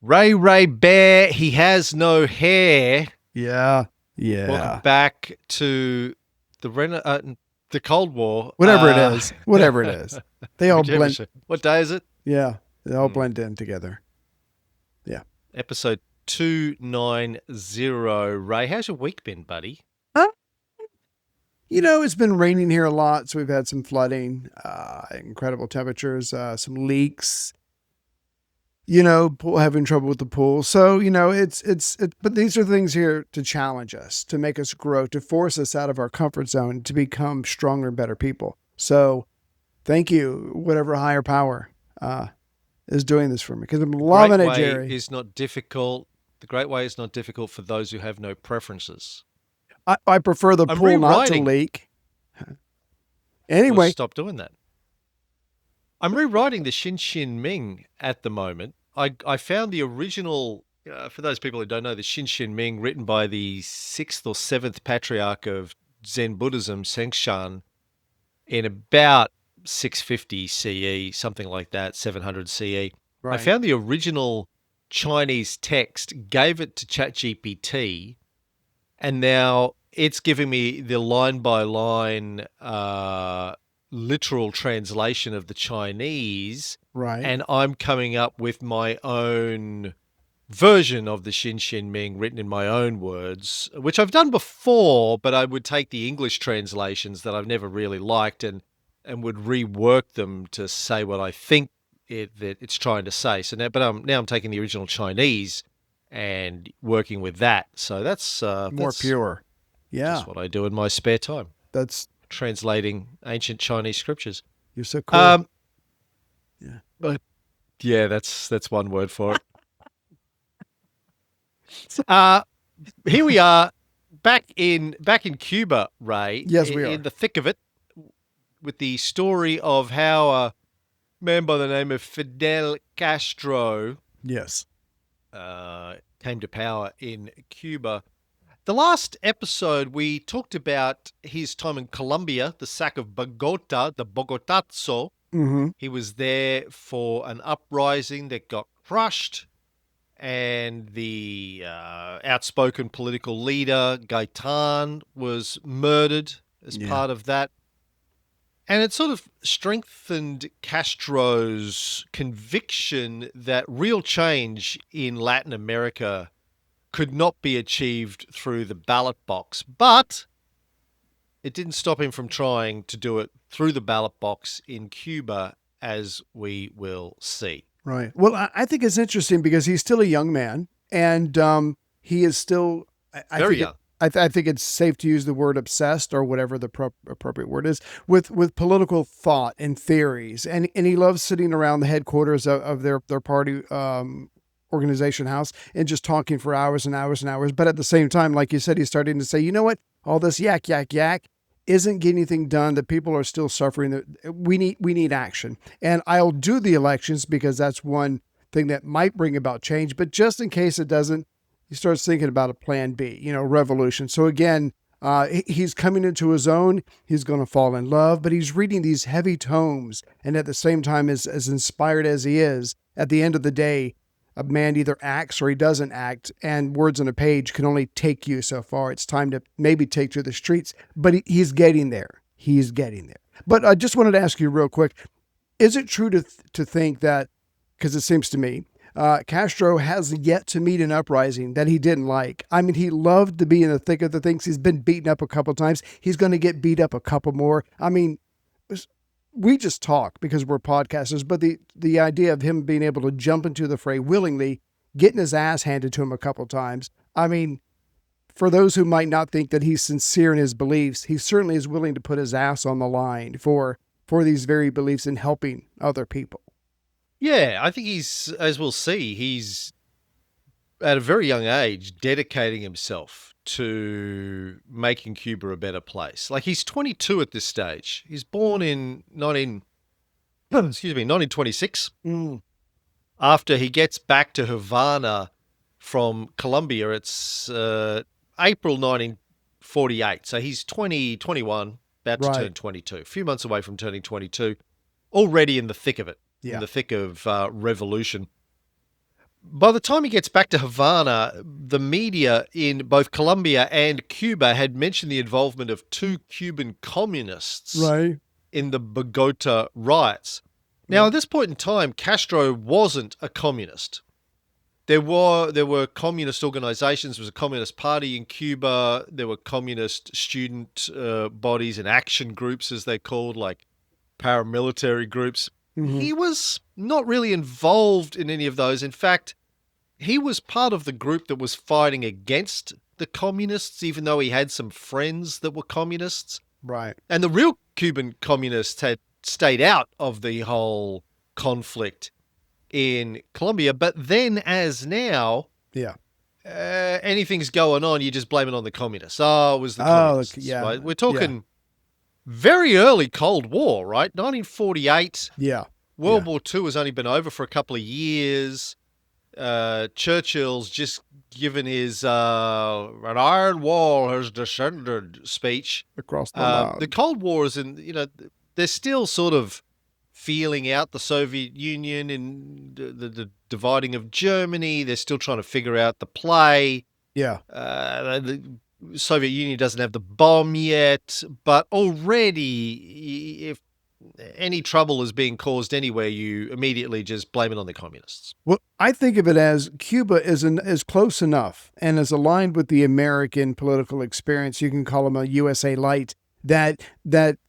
Ray Bear, he has no hair. Yeah. Welcome back to the Cold War. Whatever it is. Whatever it is. They all blend. Show. What day is it? Yeah. They all blend in together. Yeah. Episode 290. Ray, how's your week been, buddy? It's been raining here a lot, so we've had some flooding, incredible temperatures, some leaks. Having trouble with the pool. So, but these are things here to challenge us, to make us grow, to force us out of our comfort zone, to become stronger and better people. So thank you, whatever higher power is doing this for me, because I'm loving it, Jerry. Is not difficult. The great way is not difficult for those who have no preferences. I prefer the pool not to leak. Anyway. Let's stop doing that. I'm rewriting the Xin Ming at the moment. I found the original, for those people who don't know, the Xin Ming, written by the 6th or 7th patriarch of Zen Buddhism, Sengshan, in about 650 CE, something like that, 700 CE. Right. I found the original Chinese text, gave it to ChatGPT, and now it's giving me the line-by-line literal translation of the Chinese, right? And I'm coming up with my own version of the Xin Ming written in my own words, which I've done before, but I would take the English translations that I've never really liked and would rework them to say what I think that it's trying to say. So now, now I'm taking the original Chinese and working with that. So that's more pure. Yeah, that's what I do in my spare time. That's translating ancient Chinese scriptures. You're so cool. Yeah. But yeah, that's one word for it. Here we are back in Cuba, Ray. Yes, we are. In the thick of it, with the story of how a man by the name of Fidel Castro came to power in Cuba. The last episode, we talked about his time in Colombia, the sack of Bogota, the Bogotazo. Mm-hmm. He was there for an uprising that got crushed, and the outspoken political leader, Gaitan, was murdered as part of that. And it sort of strengthened Castro's conviction that real change in Latin America could not be achieved through the ballot box, but it didn't stop him from trying to do it through the ballot box in Cuba, as we will see. Right. Well, I think it's interesting because he's still a young man, and he is still very young. I think it's safe to use the word obsessed, or whatever the appropriate word is, with political thought and theories, and he loves sitting around the headquarters of their party organization house and just talking for hours and hours and hours. But at the same time, like you said, he's starting to say, you know what, all this yak isn't getting anything done. The people are still suffering. We need action. And I'll do the elections because that's one thing that might bring about change. But just in case it doesn't, he starts thinking about a plan B, revolution. So again, he's coming into his own. He's going to fall in love, but he's reading these heavy tomes. And at the same time, as inspired as he is, at the end of the day, a man either acts or he doesn't act, and words on a page can only take you so far. It's time to maybe take to the streets, but he's getting there. He's getting there. But I just wanted to ask you real quick, is it true to think that, because it seems to me, Castro has yet to meet an uprising that he didn't like? I mean, he loved to be in the thick of the things. He's been beaten up a couple of times. He's going to get beat up a couple more. I mean, we just talk because we're podcasters, but the idea of him being able to jump into the fray willingly, getting his ass handed to him a couple times. I mean, for those who might not think that he's sincere in his beliefs, he certainly is willing to put his ass on the line for these very beliefs in helping other people. Yeah, I think he's, as we'll see, he's at a very young age dedicating himself to making Cuba a better place. Like, he's 22 at this stage. He's born in 1926. After he gets back to Havana from Colombia, it's April 1948. So he's 21, about to turn 22. A few months away from turning 22, already in the thick of it, in the thick of revolution. By the time he gets back to Havana, the media in both Colombia and Cuba had mentioned the involvement of two Cuban communists Right. in the Bogota riots. Now, at this point in time, Castro wasn't a communist. There were communist organizations. There was a communist party in Cuba. There were communist student bodies and action groups, as they're called, like paramilitary groups. Mm-hmm. He was not really involved in any of those. In fact, he was part of the group that was fighting against the communists, even though he had some friends that were communists. Right. And the real Cuban communists had stayed out of the whole conflict in Colombia. But then, as now, Yeah. anything's going on, you just blame it on the communists. Oh, it was the Oh, communists. yeah. Right? We're talking very early Cold War, right? 1948. Yeah. World War II has only been over for a couple of years. Churchill's just given his "an iron wall has descended" speech. Across the line. The Cold War is they're still sort of feeling out the Soviet Union and the dividing of Germany. They're still trying to figure out the play. Yeah. The Soviet Union doesn't have the bomb yet, but already, if any trouble is being caused anywhere, you immediately just blame it on the communists. Well, I think of it as Cuba is close enough and is aligned with the American political experience. You can call them a USA light. That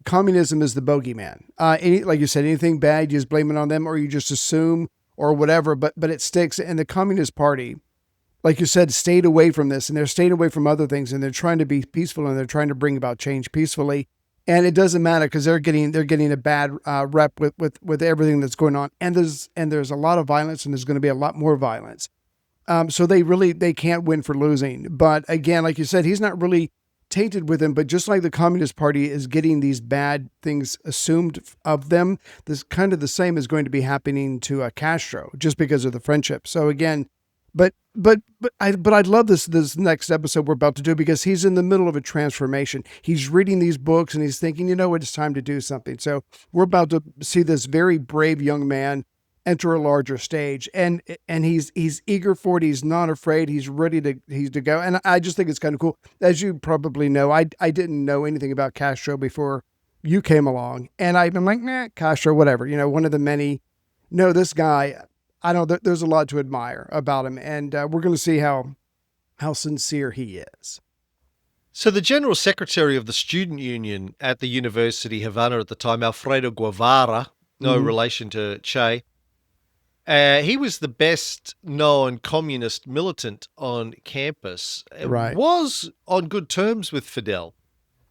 communism is the bogeyman. Like you said, anything bad, you just blame it on them, or you just assume, or whatever. But it sticks. And the Communist Party, like you said, stayed away from this, and they're staying away from other things, and they're trying to be peaceful, and they're trying to bring about change peacefully. And it doesn't matter because they're getting a bad rep with everything that's going on, and there's a lot of violence, and there's going to be a lot more violence. So they can't win for losing. But again, like you said, he's not really tainted with him. But just like the Communist Party is getting these bad things assumed of them, this kind of the same is going to be happening to Castro just because of the friendship. So again. But I'd love this next episode we're about to do because he's in the middle of a transformation. He's reading these books and he's thinking, it's time to do something. So we're about to see this very brave young man enter a larger stage, and he's eager for it. He's not afraid. He's ready to go. And I just think it's kind of cool. As you probably know, I didn't know anything about Castro before you came along, and I've been like, Castro, whatever. One of the many. No, this guy. I don't. There's a lot to admire about him, and we're going to see how sincere he is. So the general secretary of the student union at the University Havana at the time, Alfredo Guevara, no relation to Che, he was the best known communist militant on campus. Right. Was on good terms with Fidel.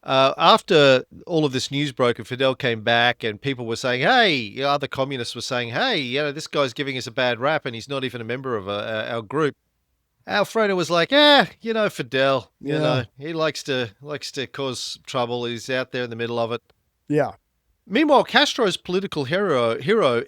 After all of this news broke and Fidel came back and people were saying, hey, other communists were saying, hey, this guy's giving us a bad rap and he's not even a member of our group. Alfredo was like, Fidel, he likes to cause trouble. He's out there in the middle of it. Yeah. Meanwhile, Castro's political hero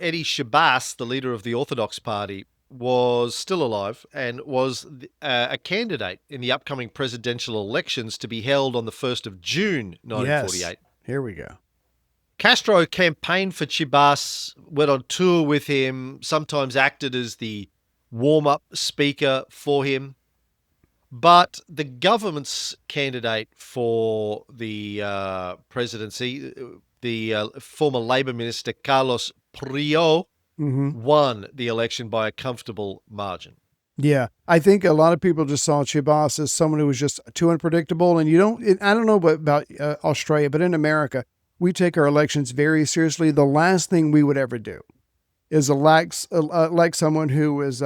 Eddie Chibás, the leader of the Orthodox Party, was still alive and was a candidate in the upcoming presidential elections to be held on the 1st of June, 1948. Yes. Here we go. Castro campaigned for Chibás, went on tour with him, sometimes acted as the warm-up speaker for him. But the government's candidate for the presidency, the former Labor Minister Carlos Prió, won the election by a comfortable margin. Yeah, I think a lot of people just saw Chibás as someone who was just too unpredictable. And I don't know about Australia, but in America, we take our elections very seriously. The last thing we would ever do is elect someone who is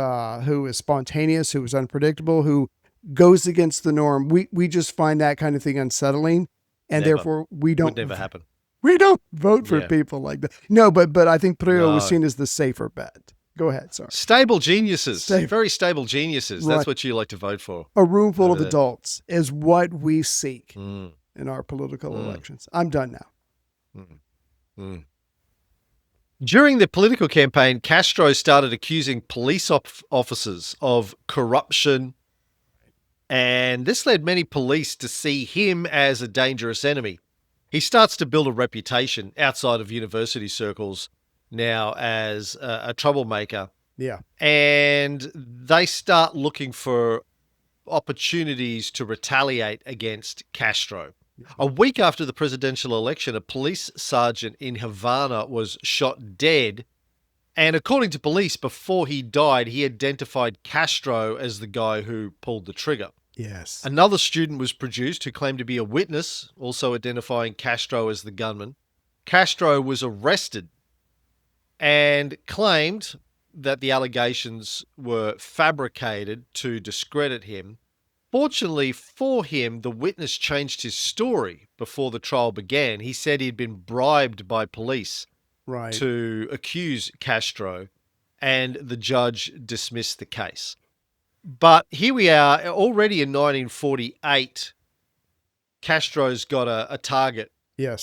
spontaneous, who is unpredictable, who goes against the norm. We just find that kind of thing unsettling, and therefore we don't. Would never happen. We don't vote for people like that. No, but I think Prió was seen as the safer bet. Go ahead, sorry. Stable geniuses. Very stable geniuses. Right. That's what you like to vote for. A room full of adults is what we seek in our political elections. I'm done now. During the political campaign, Castro started accusing police officers of corruption, and this led many police to see him as a dangerous enemy. He starts to build a reputation outside of university circles now as a troublemaker. Yeah. And they start looking for opportunities to retaliate against Castro. A week after the presidential election, a police sergeant in Havana was shot dead. And according to police, before he died, he identified Castro as the guy who pulled the trigger. Yes. Another student was produced who claimed to be a witness, also identifying Castro as the gunman. Castro was arrested and claimed that the allegations were fabricated to discredit him. Fortunately for him, the witness changed his story before the trial began. He said he'd been bribed by police to accuse Castro, and the judge dismissed the case. But here we are, already in 1948, Castro's got a target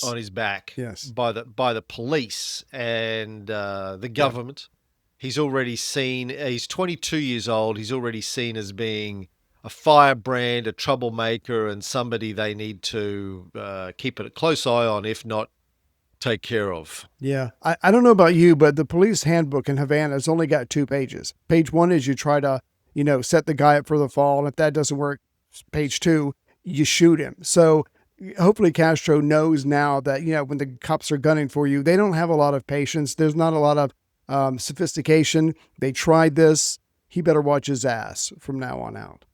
on his back by the police and the government. He's already seen, he's 22 years old, he's already seen as being a firebrand, a troublemaker, and somebody they need to keep a close eye on, if not take care of. Yeah. I don't know about you, but the police handbook in Havana has only got 2 pages. Page 1 is you try to, set the guy up for the fall. And if that doesn't work, page 2, you shoot him. So hopefully Castro knows now that, when the cops are gunning for you, they don't have a lot of patience. There's not a lot of sophistication. They tried this. He better watch his ass from now on out.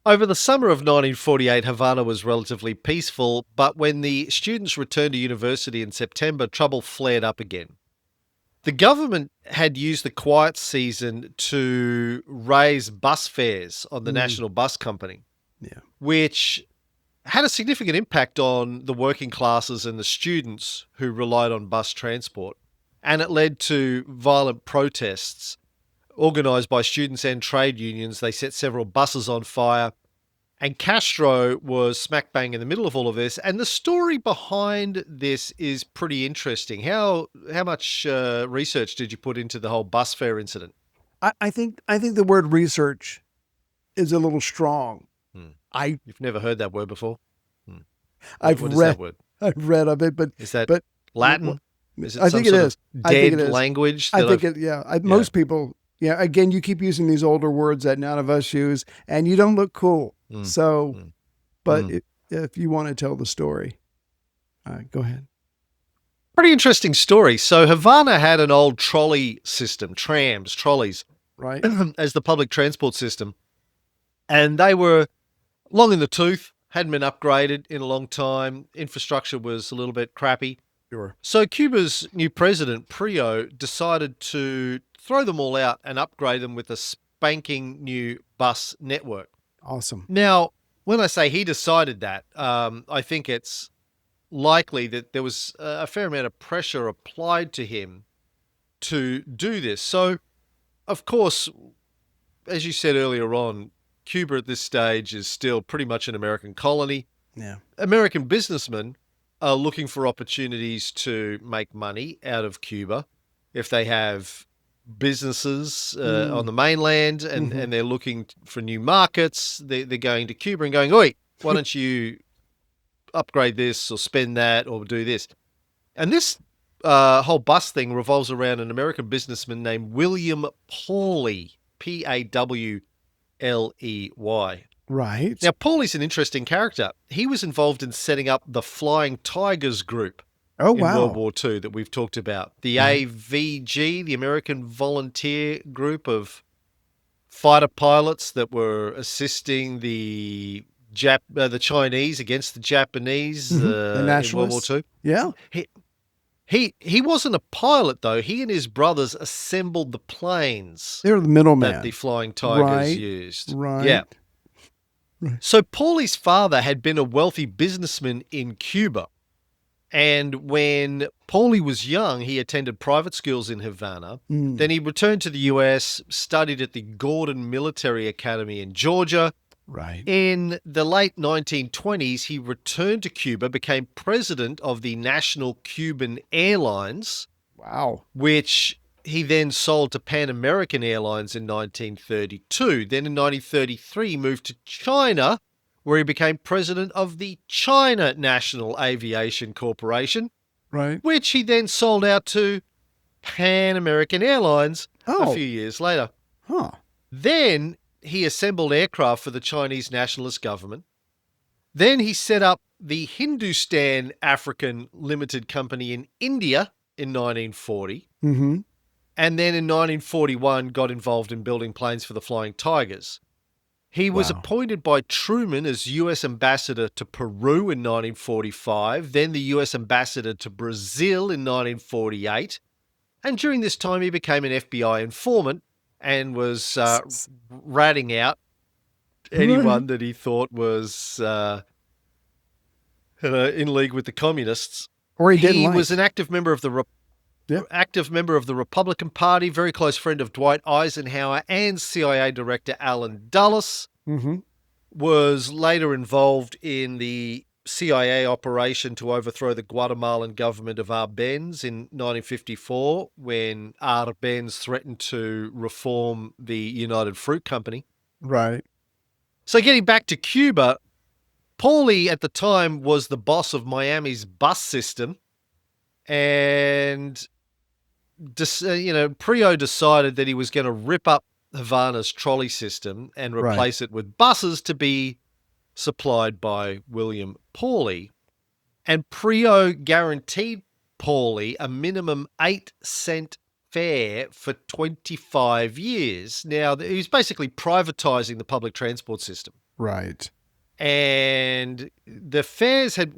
Over the summer of 1948, Havana was relatively peaceful, but when the students returned to university in September, trouble flared up again. The government had used the quiet season to raise bus fares on the National Bus Company, which had a significant impact on the working classes and the students who relied on bus transport. And it led to violent protests organised by students and trade unions. They set several buses on fire, and Castro was smack bang in the middle of all of this. And the story behind this is pretty interesting. How much research did you put into the whole bus fare incident? I think the word research is a little strong. You've never heard that word before? What is that word? I've read of it, but is that Latin? Is it I think it is dead language? Most people. Yeah, again, you keep using these older words that none of us use, and you don't look cool. If you want to tell the story, go ahead. Pretty interesting story. So Havana had an old trolley system, trolleys, right, as the public transport system. And they were long in the tooth, hadn't been upgraded in a long time. Infrastructure was a little bit crappy. Sure. So Cuba's new president, Prio, decided to throw them all out and upgrade them with a spanking new bus network. Awesome. Now, when I say he decided that, I think it's likely that there was a fair amount of pressure applied to him to do this. So, of course, as you said earlier on, Cuba at this stage is still pretty much an American colony. Yeah. American businessmen are looking for opportunities to make money out of Cuba if they have businesses on the mainland and they're looking for new markets. They're going to Cuba and going, oi, why don't you upgrade this or spend that or do this? And this whole bus thing revolves around an American businessman named William Pawley, Pawley. Right. Now, Paulie's an interesting character. He was involved in setting up the Flying Tigers group in World War II that we've talked about. The AVG, the American Volunteer Group of fighter pilots that were assisting the Chinese against the Japanese in World War II. Yeah. He wasn't a pilot, though. He and his brothers assembled the planes. They were the middleman that the Flying Tigers used. Right. Yeah. Right. So Paulie's father had been a wealthy businessman in Cuba. And when Paulie was young, he attended private schools in Havana. Then he returned to the US, studied at the Gordon Military Academy in Georgia. Right. In the late 1920s, he returned to Cuba, became president of the National Cuban Airlines. Wow. Which he then sold to Pan American Airlines in 1932. Then in 1933, he moved to China, where he became president of the China National Aviation Corporation, right, which he then sold out to Pan American Airlines a few years later. Huh. Then he assembled aircraft for the Chinese nationalist government. Then he set up the Hindustan African Limited Company in India in 1940. Mm-hmm. And then in 1941 got involved in building planes for the Flying Tigers. He was Wow. appointed by Truman as U.S. ambassador to Peru in 1945, then the U.S. ambassador to Brazil in 1948. And during this time, he became an FBI informant and was ratting out anyone that he thought was in league with the communists. Or he didn't He like. was an active member of the Republican Party, very close friend of Dwight Eisenhower and CIA Director Allen Dulles. Mm-hmm. Was later involved in the CIA operation to overthrow the Guatemalan government of Arbenz in 1954 when Arbenz threatened to reform the United Fruit Company. Right. So getting back to Cuba, Paulie at the time was the boss of Miami's bus system, and Prio decided that he was going to rip up Havana's trolley system and replace it with buses to be supplied by William Paulie. And Prio guaranteed Paulie a minimum 8-cent fare for 25 years. Now, he was basically privatizing the public transport system. Right. And the fares had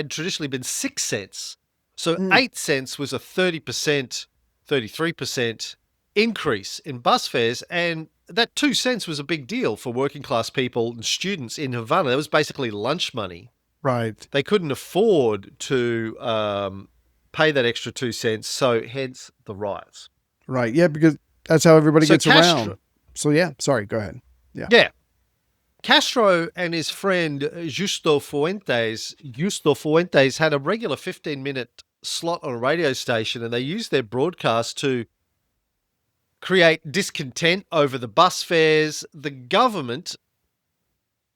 traditionally been 6 cents. So 8 cents was a 30%, 33% increase in bus fares, and that 2 cents was a big deal for working class people and students in Havana. That was basically lunch money. Right. They couldn't afford to pay that extra 2 cents, so hence the riots. Right. Yeah, because that's how everybody gets around. So yeah, sorry, go ahead. Yeah. Castro and his friend Justo Fuentes had a regular 15-minute slot on a radio station, and they used their broadcast to create discontent over the bus fares. The government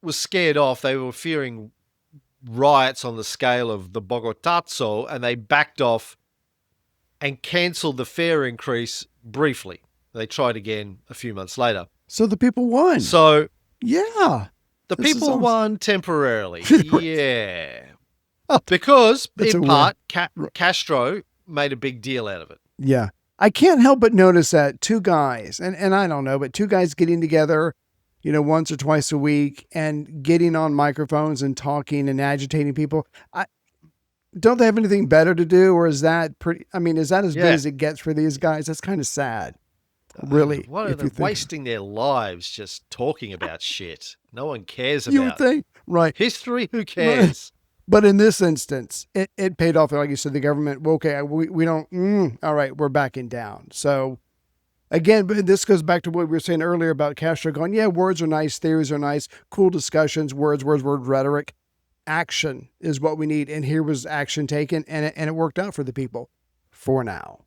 was scared off. They were fearing riots on the scale of the Bogotazo, and they backed off and cancelled the fare increase briefly. They tried again a few months later. So the people won. So yeah, the people won temporarily. Yeah. Because, in part, Castro made a big deal out of it. Yeah. I can't help but notice that two guys, and I don't know, but two guys getting together, once or twice a week and getting on microphones and talking and agitating people. Don't they have anything better to do? Or is that is that as big as it gets for these guys? That's kind of sad. Really. What are they wasting their lives just talking about shit? No one cares about you would think, right. History, who cares? Right. But in this instance, it paid off. Like you said, the government, well, okay, we don't, all right, we're backing down. So again, but this goes back to what we were saying earlier about Castro going, yeah, words are nice, theories are nice, cool discussions, words, rhetoric. Action is what we need. And here was action taken, and it worked out for the people for now.